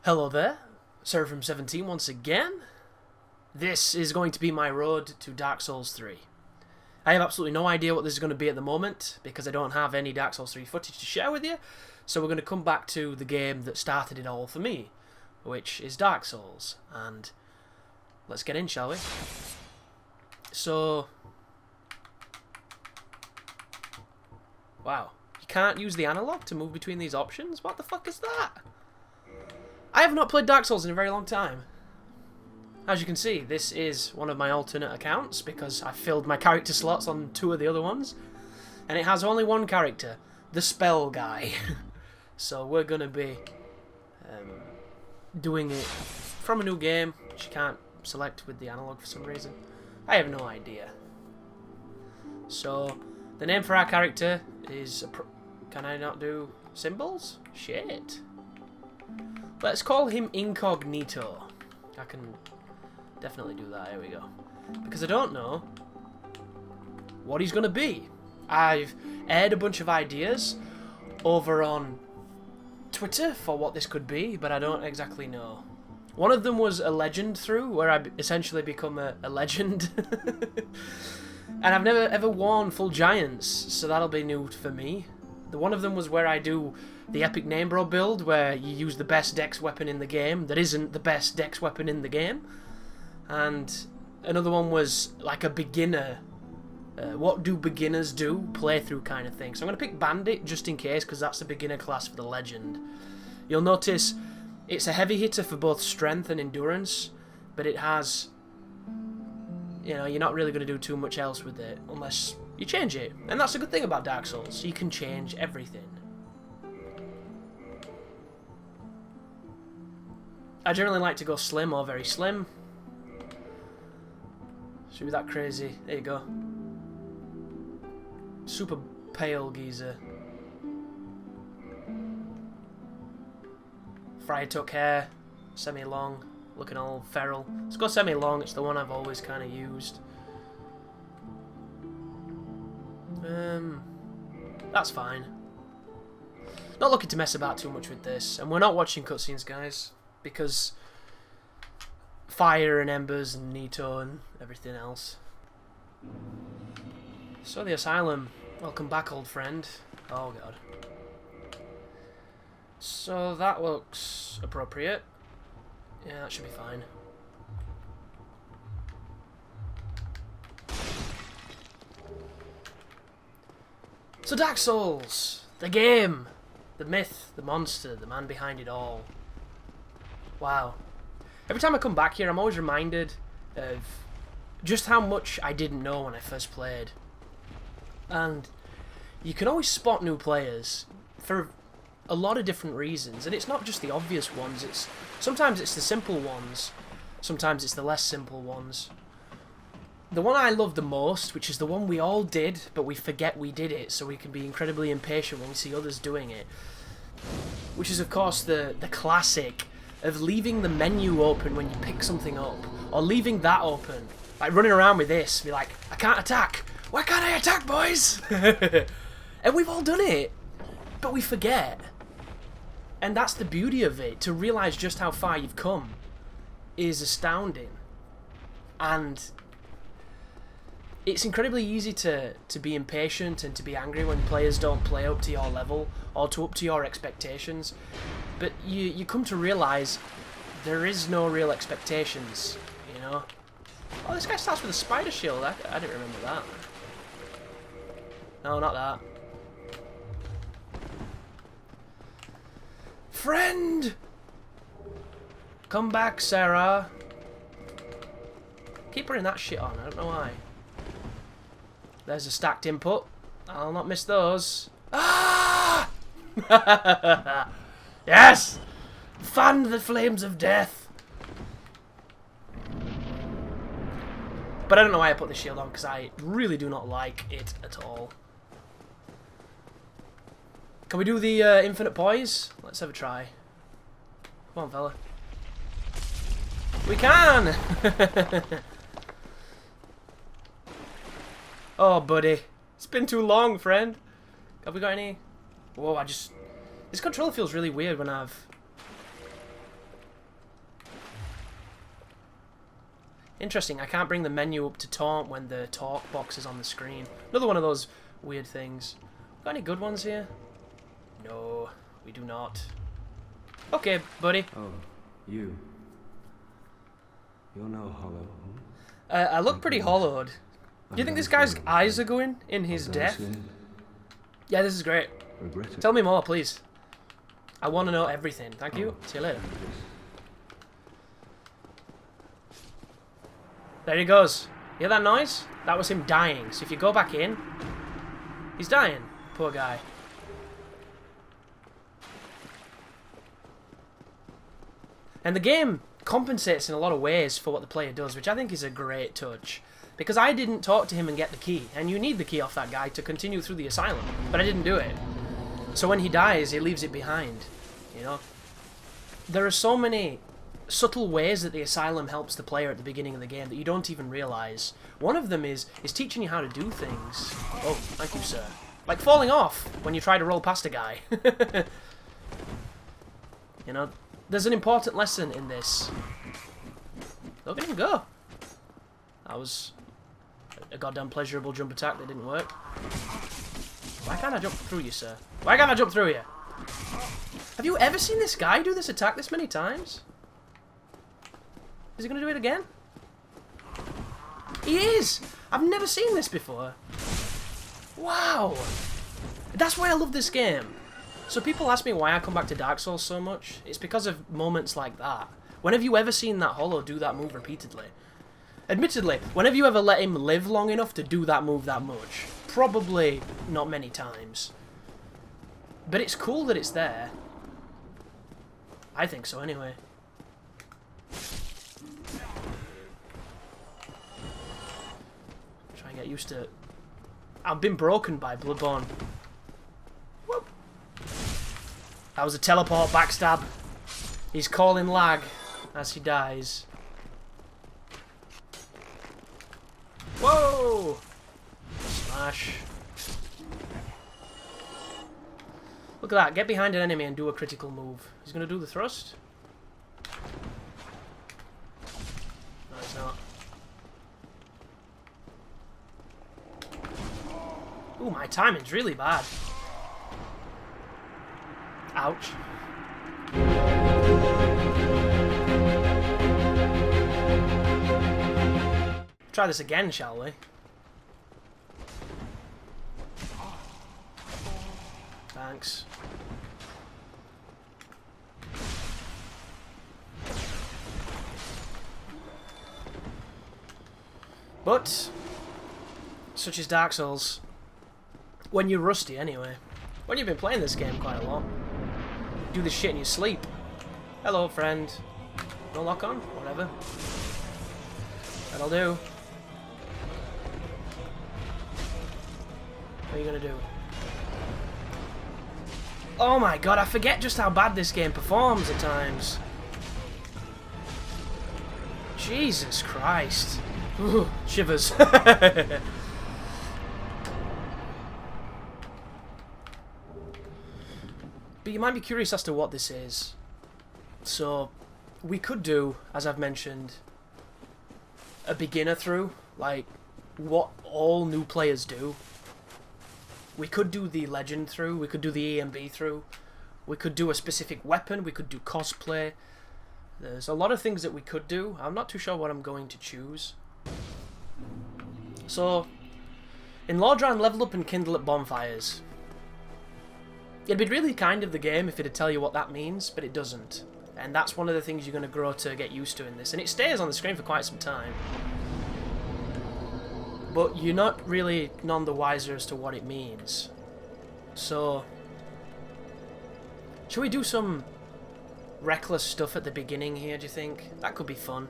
Hello there, SERAPHIM17 once again. This is going to be my road to Dark Souls 3. I have absolutely no idea what this is going to be at the moment, because I don't have any Dark Souls 3 footage to share with you, so we're going to come back to the game that started it all for me, which is Dark Souls, and let's get in, shall we? So, wow, you can't use the analog to move between these options? What the fuck is that? I have not played Dark Souls in a very long time. As you can see, this is one of my alternate accounts because I filled my character slots on two of the other ones. And it has only one character, the spell guy. So we're going to be doing it from a new game, which you can't select with the analog for some reason. I have no idea. So, the name for our character is... Can I not do symbols? Shit. Let's call him Incognito. I can definitely do that. Here we go. Because I don't know what he's going to be. I've aired a bunch of ideas over on Twitter for what this could be, but I don't exactly know. One of them was a Legendthrough, where I essentially become a legend. And I've never ever worn full giants, so that'll be new for me. One of them was where I do the epic name bro build, where you use the best dex weapon in the game that isn't the best dex weapon in the game. And another one was like a beginner, what do beginners do, playthrough kind of thing. So I'm going to pick Bandit just in case, because that's the beginner class for the legend. You'll notice it's a heavy hitter for both strength and endurance, but it has, you know, you're not really going to do too much else with it unless you change it. And that's a good thing about Dark Souls. You can change everything. I generally like to go slim or very slim. Should be that crazy. There you go. Super pale geezer. Friar tuck hair. Semi-long. Looking all feral. Let's go semi-long. It's the one I've always kind of used. That's fine. Not looking to mess about too much with this, and we're not watching cutscenes, guys, because fire and embers and Nito and everything else. So the Asylum, welcome back, old friend. Oh god. So that looks appropriate. Yeah, that should be fine. So Dark Souls, the game, the myth, the monster, the man behind it all. Wow. Every time I come back here, I'm always reminded of just how much I didn't know when I first played. And you can always spot new players for a lot of different reasons, and it's not just the obvious ones. Sometimes it's the simple ones, sometimes it's the less simple ones. The one I love the most, which is the one we all did, but we forget we did it, so we can be incredibly impatient when we see others doing it, which is, of course, the classic of leaving the menu open when you pick something up, or leaving that open, like running around with this, be like, I can't attack! Why can't I attack, boys? And we've all done it, but we forget. And that's the beauty of it, to realise just how far you've come is astounding. And it's incredibly easy to be impatient and to be angry when players don't play up to your level or up to your expectations. But you come to realise there is no real expectations, you know? Oh, this guy starts with a spider shield. I didn't remember that. No, not that. Friend! Come back, Sarah. Keep putting that shit on, I don't know why. There's a stacked input. I'll not miss those. Ah! Yes! Fan the flames of death! But I don't know why I put the shield on, because I really do not like it at all. Can we do the infinite poise? Let's have a try. Come on, fella. We can! Oh, buddy. It's been too long, friend. Have we got any? Whoa, this controller feels really weird when I've Interesting, I can't bring the menu up to taunt when the talk box is on the screen. Another one of those weird things. Got any good ones here? No, we do not. Okay, buddy. Oh, you're no hollow. I look pretty hollowed. Do you think this guy's eyes are going in his death? Yeah, this is great. Tell me more, please. I want to know everything. Thank you. See you later. There he goes. You hear that noise? That was him dying. So if you go back in, he's dying. Poor guy. And the game compensates in a lot of ways for what the player does, which I think is a great touch. Because I didn't talk to him and get the key, and you need the key off that guy to continue through the asylum, but I didn't do it. So when he dies, he leaves it behind, you know? There are so many subtle ways that the asylum helps the player at the beginning of the game that you don't even realise. One of them is teaching you how to do things. Oh, thank you, sir. Like falling off when you try to roll past a guy. You know, there's an important lesson in this. Look at him go. That was a goddamn pleasurable jump attack that didn't work. Why can't I jump through you, sir? Why can't I jump through you? Have you ever seen this guy do this attack this many times? Is he going to do it again? He is! I've never seen this before. Wow! That's why I love this game. So people ask me why I come back to Dark Souls so much. It's because of moments like that. When have you ever seen that Hollow do that move repeatedly? Admittedly, when have you ever let him live long enough to do that move that much? Probably not many times. But it's cool that it's there. I think so, anyway. Try and get used to it. I've been broken by Bloodborne. Whoop. That was a teleport backstab. He's calling lag as he dies. Whoa! Smash. Look at that. Get behind an enemy and do a critical move. He's going to do the thrust. No, he's not. Ooh, my timing's really bad. Ouch. Try this again, shall we? Thanks. But, such is Dark Souls. When you're rusty, anyway. When you've been playing this game quite a lot. Do this shit in your sleep. Hello, friend. No lock on? Whatever. That'll do. What are you gonna do? Oh my god, I forget just how bad this game performs at times. Jesus Christ. Ooh, shivers. But you might be curious as to what this is. So, we could do, as I've mentioned, a beginner through, like what all new players do. We could do the legend through, we could do the EMB through, we could do a specific weapon, we could do cosplay. There's a lot of things that we could do. I'm not too sure what I'm going to choose. So, in Lordran, level up and kindle at bonfires. It'd be really kind of the game if it'd tell you what that means, but it doesn't. And that's one of the things you're going to grow to get used to in this. And it stays on the screen for quite some time. But you're not really none the wiser as to what it means. So, should we do some reckless stuff at the beginning here, do you think? That could be fun.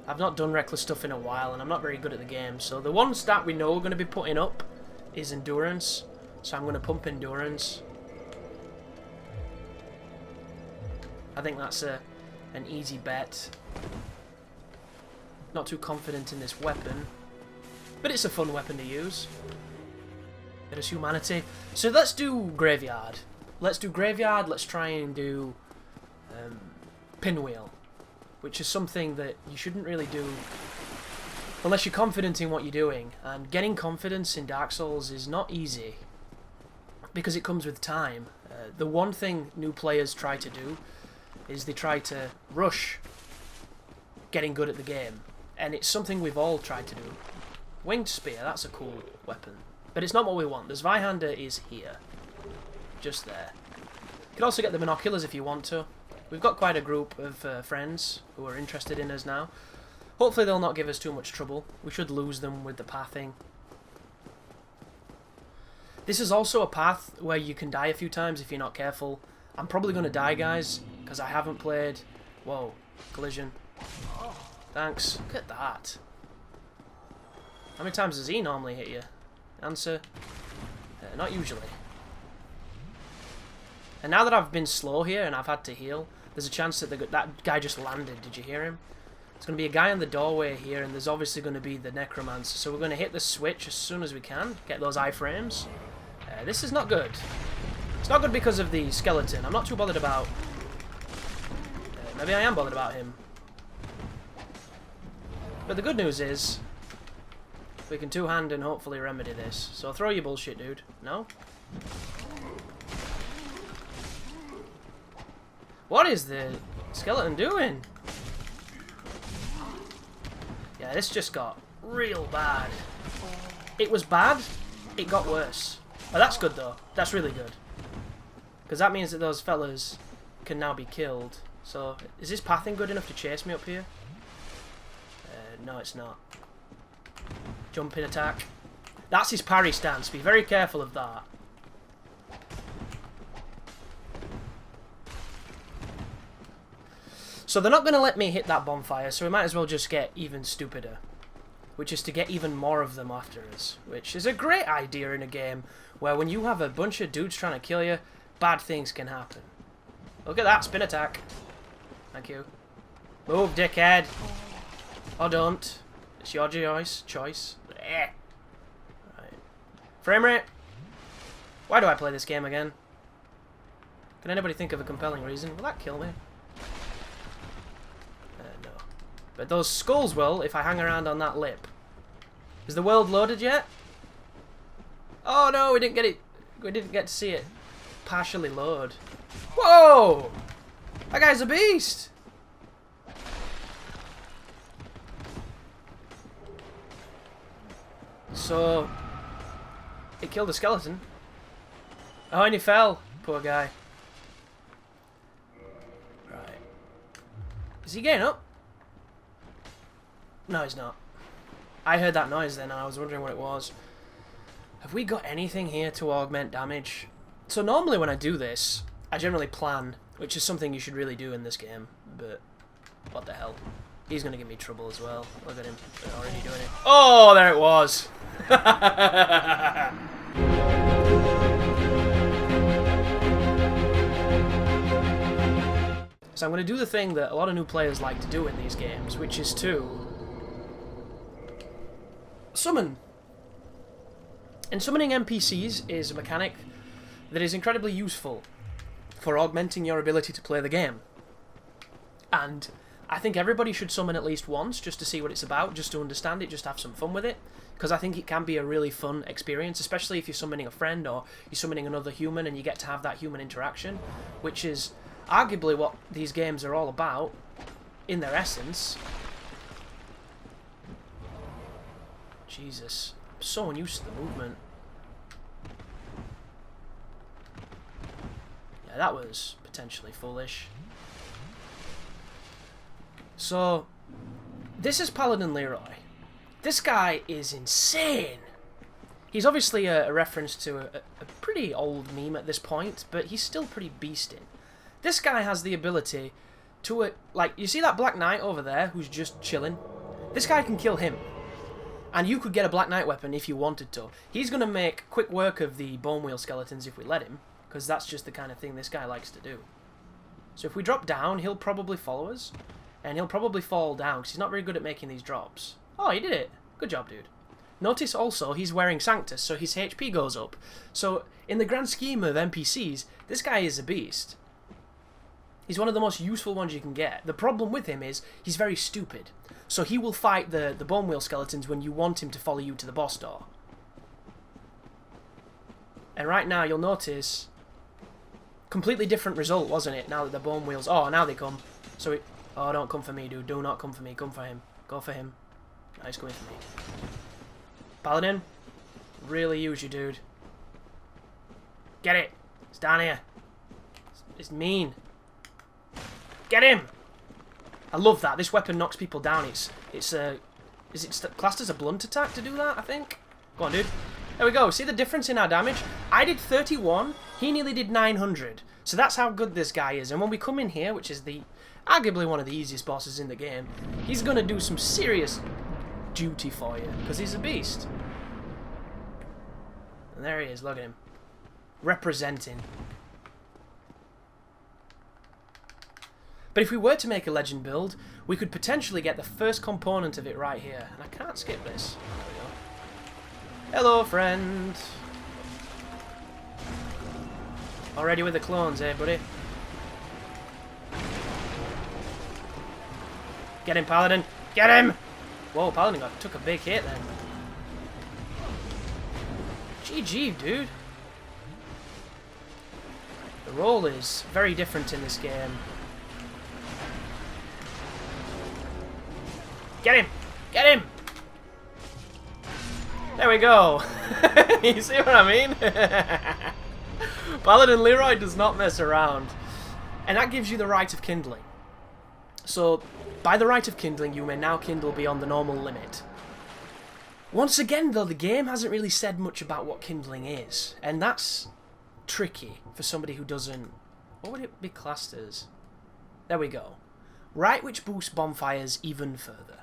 I've not done reckless stuff in a while, and I'm not very good at the game. So the one stat we know we're going to be putting up is endurance. So I'm going to pump endurance. I think that's an easy bet. Not too confident in this weapon. But it's a fun weapon to use. Bit of humanity. So let's do Graveyard. Let's do Graveyard. Let's try and do Pinwheel. Which is something that you shouldn't really do Unless you're confident in what you're doing. And getting confidence in Dark Souls is not easy. Because it comes with time. The one thing new players try to do is they try to rush getting good at the game. And it's something we've all tried to do. Winged Spear, that's a cool weapon. But it's not what we want. The Zweihander is here. Just there. You can also get the binoculars if you want to. We've got quite a group of friends who are interested in us now. Hopefully they'll not give us too much trouble. We should lose them with the pathing. This is also a path where you can die a few times if you're not careful. I'm probably going to die, guys, because I haven't played... Whoa, collision. Thanks. Look at that. How many times does he normally hit you? Answer, not usually. And now that I've been slow here and I've had to heal, there's a chance that that guy just landed. Did you hear him? There's going to be a guy in the doorway here, and there's obviously going to be the necromancer. So we're going to hit the switch as soon as we can. Get those iframes. This is not good. It's not good because of the skeleton. I'm not too bothered about... maybe I am bothered about him. But the good news is... we can two-hand and hopefully remedy this. So throw your bullshit, dude. No? What is the skeleton doing? Yeah, this just got real bad. It was bad, it got worse. Oh, that's good though. That's really good. Because that means that those fellas can now be killed. So, is this pathing good enough to chase me up here? No, it's not. Jumping attack. That's his parry stance. Be very careful of that. So they're not going to let me hit that bonfire, so we might as well just get even stupider. Which is to get even more of them after us. Which is a great idea in a game where when you have a bunch of dudes trying to kill you, bad things can happen. Look at that, spin attack. Thank you. Move, dickhead. Or don't. It's your choice. Right. Frame rate. Why do I play this game again? Can anybody think of a compelling reason? Will that kill me? No. But those skulls will if I hang around on that lip. Is the world loaded yet? Oh no, we didn't get it. We didn't get to see it partially load. Whoa! That guy's a beast! So, it killed a skeleton. Oh, and he fell. Poor guy. Right. Is he getting up? No, he's not. I heard that noise then and I was wondering what it was. Have we got anything here to augment damage? So normally when I do this, I generally plan, which is something you should really do in this game, but what the hell. He's going to give me trouble as well. Look at him. They're already doing it. Oh, there it was. So I'm going to do the thing that a lot of new players like to do in these games, which is to summon. And summoning NPCs is a mechanic that is incredibly useful for augmenting your ability to play the game. And I think everybody should summon at least once just to see what it's about, just to understand it, just have some fun with it. Because I think it can be a really fun experience, especially if you're summoning a friend or you're summoning another human and you get to have that human interaction, which is arguably what these games are all about in their essence. Jesus, I'm so unused to the movement. Yeah, that was potentially foolish. So, this is Paladin Leroy. This guy is insane. He's obviously a reference to a pretty old meme at this point, but he's still pretty beasting. This guy has the ability to, like, you see that Black Knight over there who's just chilling? This guy can kill him. And you could get a Black Knight weapon if you wanted to. He's going to make quick work of the bone wheel skeletons if we let him, because that's just the kind of thing this guy likes to do. So if we drop down, he'll probably follow us. And he'll probably fall down, because he's not very good at making these drops. Oh, he did it. Good job, dude. Notice also, he's wearing Sanctus, so his HP goes up. So, in the grand scheme of NPCs, this guy is a beast. He's one of the most useful ones you can get. The problem with him is he's very stupid. So he will fight the bone wheel skeletons when you want him to follow you to the boss door. And right now you'll notice completely different result, wasn't it? Now that the bone wheels... Oh, now they come. So it... Oh, don't come for me, dude. Do not come for me. Come for him. Go for him. No, he's coming for me. Paladin, really use you, dude. Get it. It's down here. It's mean. Get him! I love that. This weapon knocks people down. Is it classed as a blunt attack to do that, I think? Go on, dude. There we go. See the difference in our damage? I did 31. He nearly did 900. So that's how good this guy is. And when we come in here, which is arguably one of the easiest bosses in the game, he's going to do some serious duty for you. Because he's a beast. And there he is. Look at him. Representing. But if we were to make a legend build, we could potentially get the first component of it right here. And I can't skip this. There we go. Hello, friend. Already with the clones, eh, buddy? Get him, Paladin. Get him! Whoa, Paladin took a big hit then. GG, dude. The roll is very different in this game. Get him! Get him! There we go. You see what I mean? Paladin Leroy does not mess around. And that gives you the right of kindling. So, by the right of kindling, you may now kindle beyond the normal limit. Once again, though, the game hasn't really said much about what kindling is. And that's tricky for somebody who doesn't... What would it be classed as? There we go. Right which boosts bonfires even further.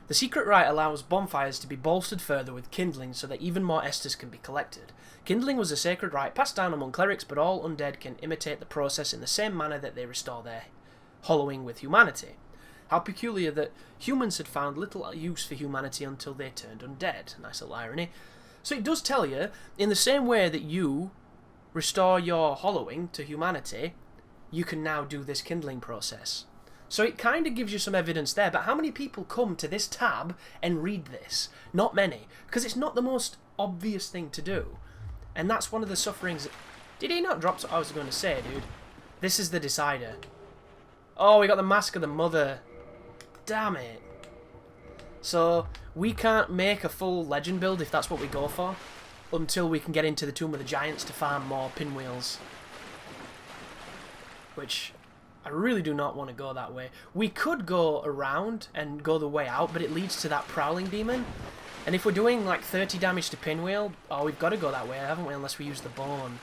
The secret rite allows bonfires to be bolstered further with kindling so that even more Esters can be collected. Kindling was a sacred rite passed down among clerics, but all undead can imitate the process in the same manner that they restore their hollowing with humanity. How peculiar that humans had found little use for humanity until they turned undead. Nice little irony. So it does tell you, in the same way that you restore your hollowing to humanity, you can now do this kindling process. So it kind of gives you some evidence there, but how many people come to this tab and read this? Not many, because it's not the most obvious thing to do. And that's one of the sufferings... Did he not drop... I was going to say, dude. This is the decider. Oh, we got the Mask of the Mother. Damn it. So, we can't make a full legend build if that's what we go for, until we can get into the Tomb of the Giants to farm more pinwheels. Which... I really do not want to go that way. We could go around and go the way out, but it leads to that Prowling Demon. And if we're doing like 30 damage to Pinwheel, oh, we've got to go that way, haven't we? Unless we use the Bone.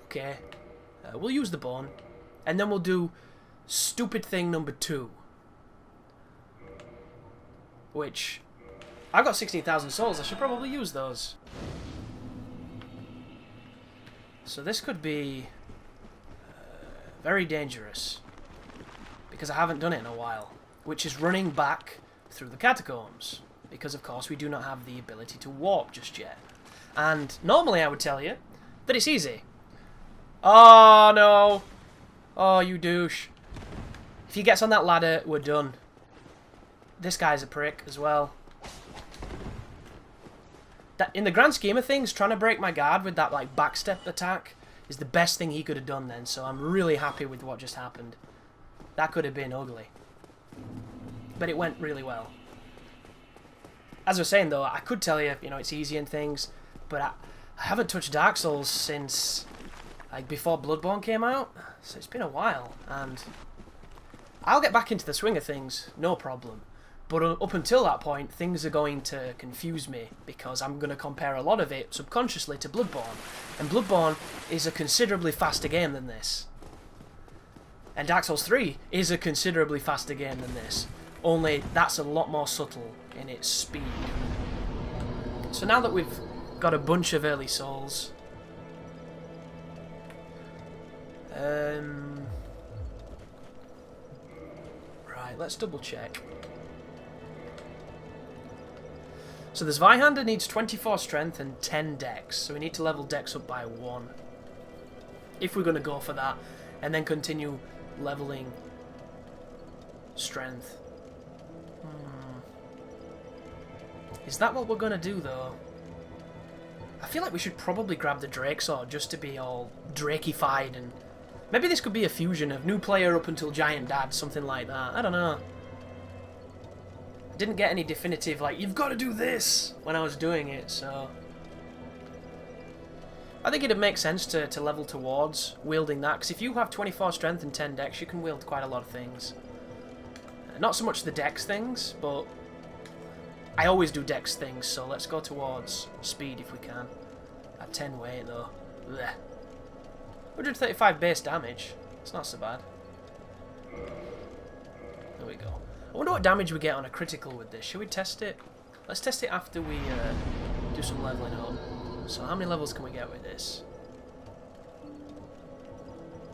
Okay. We'll use the Bone. And then we'll do stupid thing number 2. Which... I've got 16,000 souls. I should probably use those. So this could be... very dangerous, because I haven't done it in a while, which is running back through the catacombs, because of course we do not have the ability to warp just yet. And normally I would tell you that it's easy. Oh no! Oh, you douche. If he gets on that ladder, we're done. This guy's a prick as well. That, in the grand scheme of things, trying to break my guard with that like backstep attack is the best thing he could have done then, so I'm really happy with what just happened. That could have been ugly. But it went really well. As I was saying though, I could tell you, you know, it's easy and things, but I haven't touched Dark Souls since, like, before Bloodborne came out, so it's been a while, and I'll get back into the swing of things, no problem. But up until that point, things are going to confuse me, because I'm going to compare a lot of it subconsciously to Bloodborne. And Bloodborne is a considerably faster game than this. And Dark Souls 3 is a considerably faster game than this. Only that's a lot more subtle in its speed. So now that we've got a bunch of early souls... Right, let's double check. So the Zweihander needs 24 strength and 10 dex, so we need to level dex up by 1. If we're going to go for that. and then continue leveling strength. Is that what we're gonna do, though? I feel like we should probably grab the Drake Sword just to be all Drakeified, and maybe this could be a fusion of new player up until Giant Dad, something like that. I don't know. I didn't get any definitive, like, you've got to do this when I was doing it, so I think it'd make sense to level towards wielding that, because if you have 24 strength and 10 dex, you can wield quite a lot of things. Not so much the dex things, but I always do dex things, so let's go towards speed if we can. At 10 weight, though. Blech. 135 base damage. It's not so bad. There we go. I wonder what damage we get on a critical with this. Should we test it? Let's test it after we do some leveling up. So how many levels can we get with this?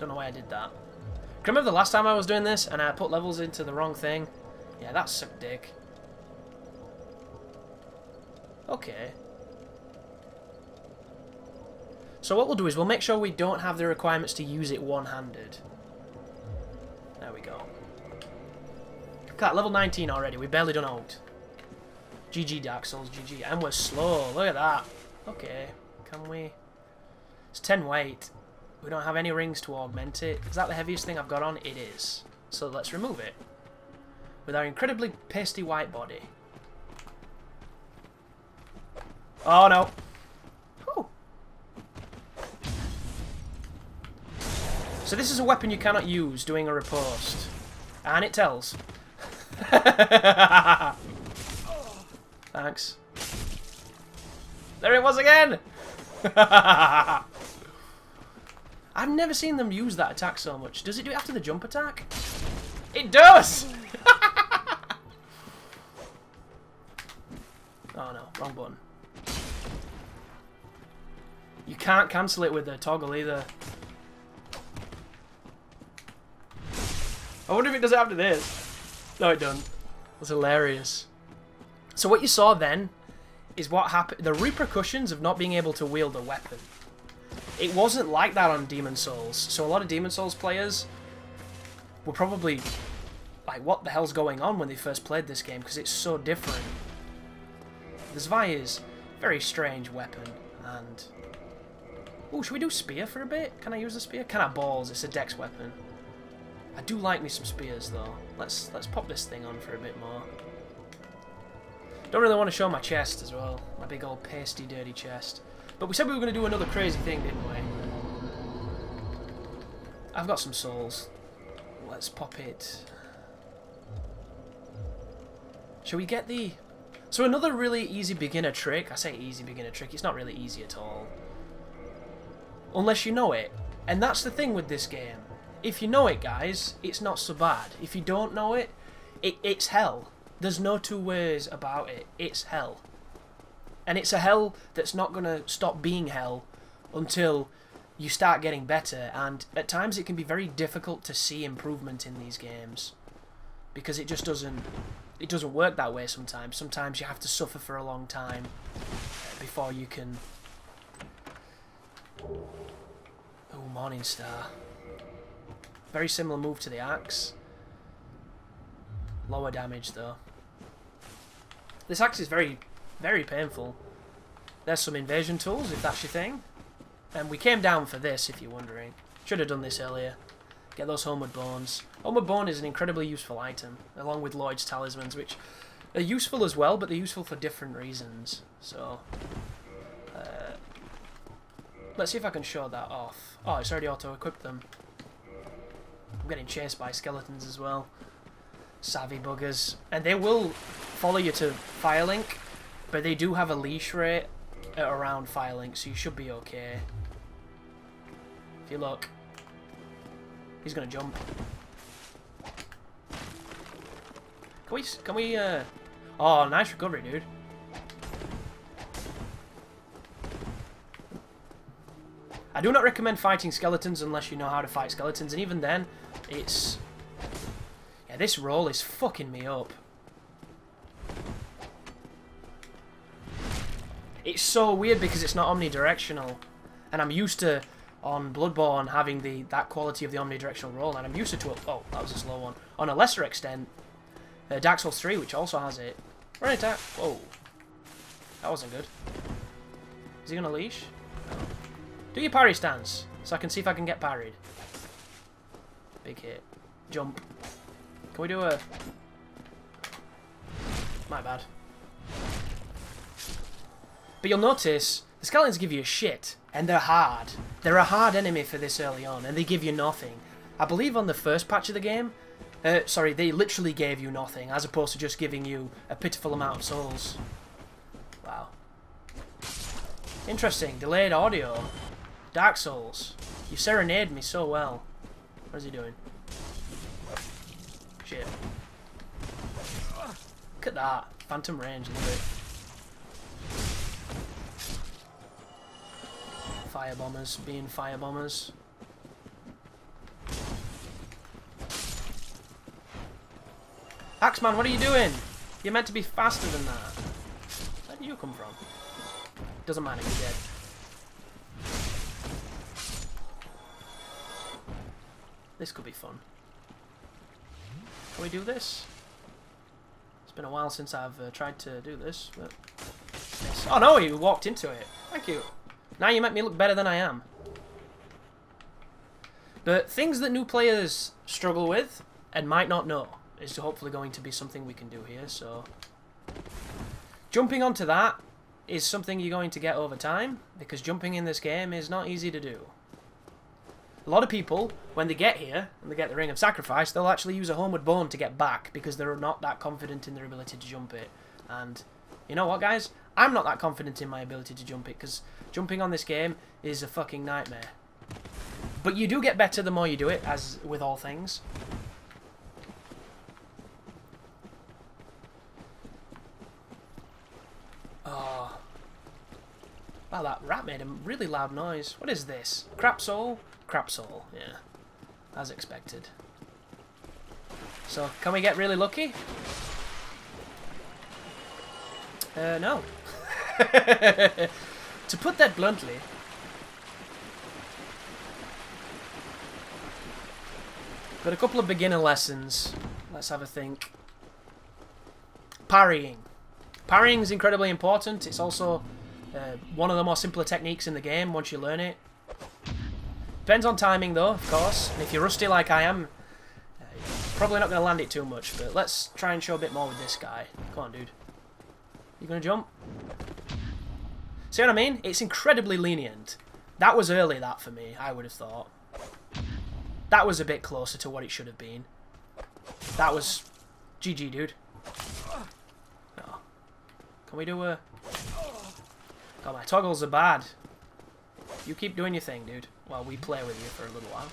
Don't know why I did that. Can you remember the last time I was doing this and I put levels into the wrong thing? Yeah, that sucked dick. Okay. So what we'll do is we'll make sure we don't have the requirements to use it one-handed. There we go. Got level 19 already. We barely done out. GG Dark Souls, GG. And we're slow. Look at that. Okay. Can we... It's 10 weight. We don't have any rings to augment it. Is that the heaviest thing I've got on? It is. So let's remove it. With our incredibly pasty white body. Oh no. Whew. So this is a weapon you cannot use doing a riposte. And it tells. Thanks. There it was again! I've never seen them use that attack so much. Does it do it after the jump attack? It does! Oh no, wrong button. You can't cancel it with the toggle either. I wonder if it does it after this. No, it doesn't. That's hilarious. So what you saw then is what happened. The repercussions of not being able to wield a weapon. It wasn't like that on Demon Souls. So a lot of Demon Souls players were probably like, what the hell's going on when they first played this game, because it's so different. The Zvire's very strange weapon, and... Oh, should we do spear for a bit? Can I use the spear? Cannonballs, it's a dex weapon. I do like me some spears though. Let's pop this thing on for a bit more. Don't really want to show my chest as well. My big old pasty dirty chest. But we said we were going to do another crazy thing, didn't we? I've got some souls. Let's pop it. Shall we get the... So another really easy beginner trick. I say easy beginner trick. It's not really easy at all. Unless you know it. And that's the thing with this game. If you know it, guys, it's not so bad. If you don't know it, it's hell. There's no two ways about it. It's hell. And it's a hell that's not going to stop being hell until you start getting better. And at times it can be very difficult to see improvement in these games. Because it just doesn't work that way sometimes. Sometimes you have to suffer for a long time before you can... Oh, Morning Star. Very similar move to the axe. Lower damage though. This axe is very, very painful. There's some invasion tools if that's your thing. And we came down for this if you're wondering. Should have done this earlier. Get those Homeward Bones. Homeward Bone is an incredibly useful item, along with Lloyd's Talismans, which are useful as well, but they're useful for different reasons. So, let's see if I can show that off. Oh, it's already auto-equipped them. I'm getting chased by skeletons as well. Savvy buggers. And they will follow you to Firelink, but they do have a leash rate at around Firelink, so you should be okay. If you look. He's gonna jump. Can we, Oh, nice recovery, dude. I do not recommend fighting skeletons unless you know how to fight skeletons, and even then, it's... Yeah, this roll is fucking me up. It's so weird because it's not omnidirectional, and I'm used to on Bloodborne having that quality of the omnidirectional roll, and I'm used to it. Oh, that was a slow one. On a lesser extent, Dark Souls 3, which also has it. Right, whoa. That wasn't good. Is he going to leash? No. Do your parry stance, so I can see if I can get parried. Big hit. Jump. Can we do a... My bad. But you'll notice, the skeletons give you a shit, and they're hard. They're a hard enemy for this early on, and they give you nothing. I believe on the first patch of the game, sorry, they literally gave you nothing, as opposed to just giving you a pitiful amount of souls. Wow. Interesting. Delayed audio. Dark Souls. You serenade me so well. What is he doing? Shit. Look at that. Phantom range, love it. Firebombers being firebombers. Axeman, what are you doing? You're meant to be faster than that. Where did you come from? Doesn't matter, you're dead. This could be fun. Can we do this? It's been a while since I've tried to do this, but... Yes. Oh no, you walked into it. Thank you. Now you make me look better than I am. But things that new players struggle with and might not know is hopefully going to be something we can do here, so... Jumping onto that is something you're going to get over time, because jumping in this game is not easy to do. A lot of people, when they get here, and they get the Ring of Sacrifice, they'll actually use a Homeward Bone to get back, because they're not that confident in their ability to jump it. And, you know what, guys? I'm not that confident in my ability to jump it, because jumping on this game is a fucking nightmare. But you do get better the more you do it, as with all things. Oh. Wow, that rat made a really loud noise. What is this? Crap soul? Crap soul, yeah. As expected. So, can we get really lucky? No. To put that bluntly... But a couple of beginner lessons. Let's have a think. Parrying. Parrying is incredibly important. It's also one of the more simpler techniques in the game once you learn it. Depends on timing though, of course. And if you're rusty like I am, you're probably not going to land it too much. But let's try and show a bit more with this guy. Come on, dude. You going to jump? See what I mean? It's incredibly lenient. That was early, that for me, I would have thought. That was a bit closer to what it should have been. That was... GG, dude. No. Can we do a... God, my toggles are bad. You keep doing your thing, dude, while we play with you for a little while.